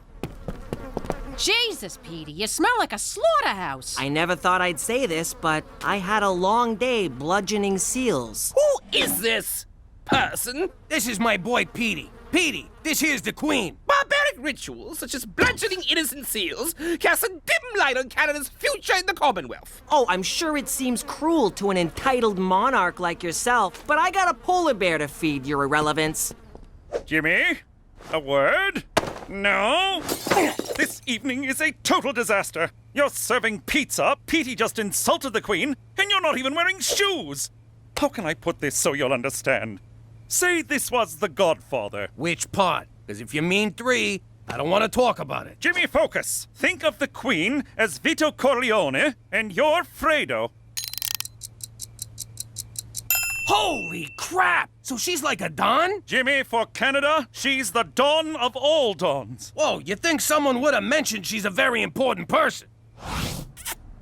Jesus, Petey, you smell like a slaughterhouse. I never thought I'd say this, but I had a long day bludgeoning seals. Who is this person? This is my boy, Petey. Petey, this here's the queen. Barbaric rituals, such as bludgeoning innocent seals, cast a dim light on Canada's future in the Commonwealth. Oh, I'm sure it seems cruel to an entitled monarch like yourself, but I got a polar bear to feed, your irrelevance. Jimmy? A word? No? This evening is a total disaster. You're serving pizza, Petey just insulted the queen, and you're not even wearing shoes. How can I put this so you'll understand? Say this was The Godfather. Which part? Because if you mean 3, I don't want to talk about it. Jimmy, focus. Think of the queen as Vito Corleone, and you're Fredo. Holy crap! So she's like a Don? Jimmy, for Canada, she's the Dawn of all dawns. Whoa, you think someone would have mentioned she's a very important person?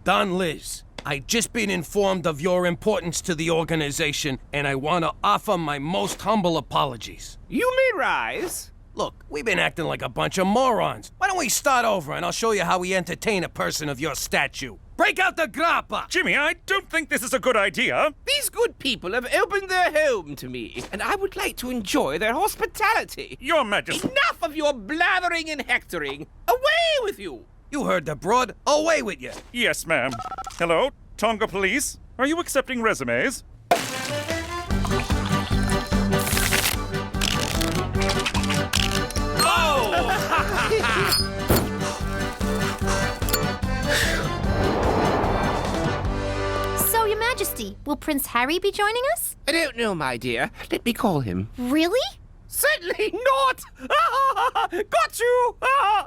Don Liz, I just been informed of your importance to the organization, and I want to offer my most humble apologies. You may rise. Look, we've been acting like a bunch of morons. Why don't we start over and I'll show you how we entertain a person of your stature. Break out the grappa! Jimmy, I don't think this is a good idea. These good people have opened their home to me, and I would like to enjoy their hospitality. Your Majesty. Enough of your blathering and hectoring. Away with you! You heard the broad. Away with you. Yes, ma'am. Hello, Tonga Police. Are you accepting resumes? So, Your Majesty, will Prince Harry be joining us? I don't know, my dear. Let me call him. Really? Certainly not! Got you! Oh,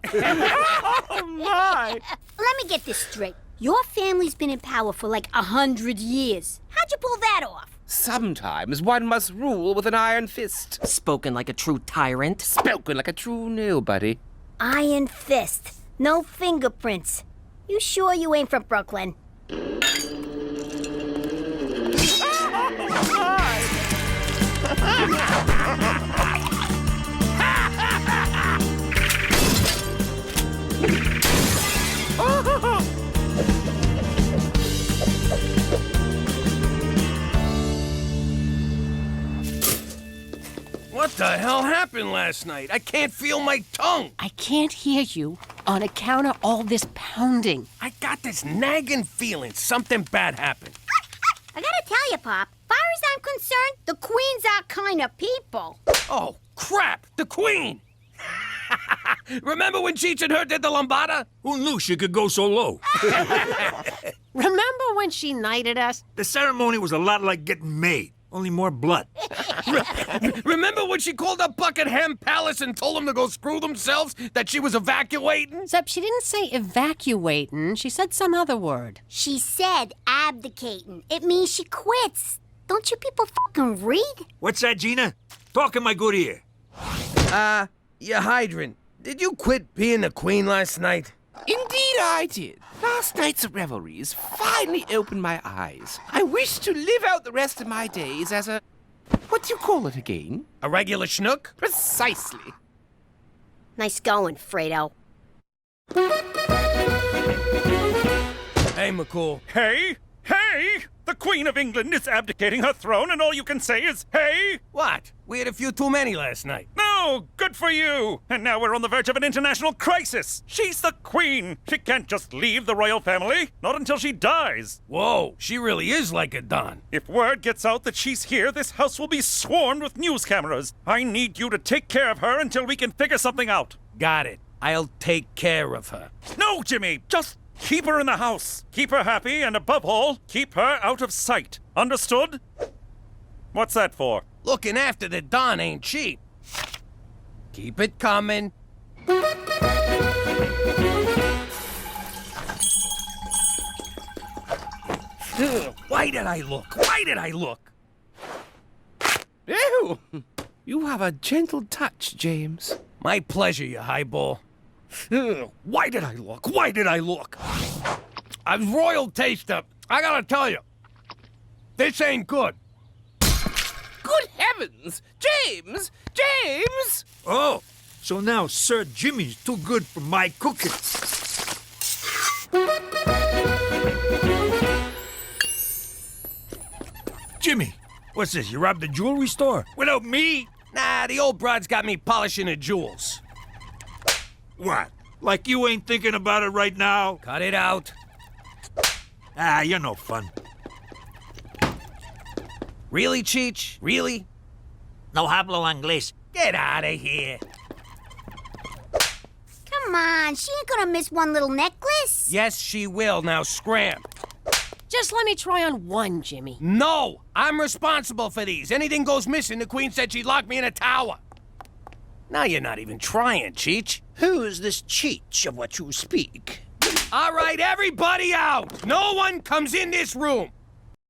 my! Let me get this straight. Your family's been in power for like 100 years. How'd you pull that off? Sometimes one must rule with an iron fist. Spoken like a true tyrant. Spoken like a true nobody. Iron fist. No fingerprints. You sure you ain't from Brooklyn? What the hell happened last night? I can't feel my tongue. I can't hear you on account of all this pounding. I got this nagging feeling something bad happened. I gotta tell you, Pop, far as I'm concerned, the Queen's our kind of people. Oh, crap! The Queen! Remember when Cheech and her did the lambada? Who knew she could go so low? Remember when she knighted us? The ceremony was a lot like getting made, only more blood. Remember when she called up Buckingham Palace and told them to go screw themselves, that she was evacuating? Except she didn't say evacuating. She said some other word. She said abdicating. It means she quits. Don't you people fucking read? What's that, Gina? Talk in my good ear. You hydrant. Did you quit being the queen last night? Indeed I did. Last night's revelries finally opened my eyes. I wish to live out the rest of my days as a... What do you call it again? A regular schnook? Precisely. Nice going, Fredo. Hey, Mccool. Hey? Hey! The Queen of England is abdicating her throne and all you can say is, hey? What? We had a few too many last night. No, Oh, good for you! And now we're on the verge of an international crisis. She's the queen. She can't just leave the royal family. Not until she dies. Whoa, she really is like a Don. If word gets out that she's here, this house will be swarmed with news cameras. I need you to take care of her until we can figure something out. Got it. I'll take care of her. No, Jimmy! Just keep her in the house. Keep her happy, and above all, keep her out of sight. Understood? What's that for? Looking after the Don ain't cheap. Keep it coming. Ugh, why did I look? Why did I look? Ew! You have a gentle touch, James. My pleasure, you highball. Ugh, why did I look? Why did I look? I was royal taster. I gotta tell you, this ain't good. Good heavens! James! James! Oh, so now Sir Jimmy's too good for my cooking. Jimmy, what's this? You robbed the jewelry store? Without me? Nah, the old broad's got me polishing the jewels. What? Like you ain't thinking about it right now? Cut it out. Ah, you're no fun. Really, Cheech? Really? No hablo inglés. Get out of here. Come on, she ain't gonna miss one little necklace. Yes, she will. Now scram. Just let me try on one, Jimmy. No! I'm responsible for these. Anything goes missing, the Queen said she'd lock me in a tower. Now you're not even trying, Cheech. Who's this Cheech of what you speak? All right, everybody out! No one comes in this room!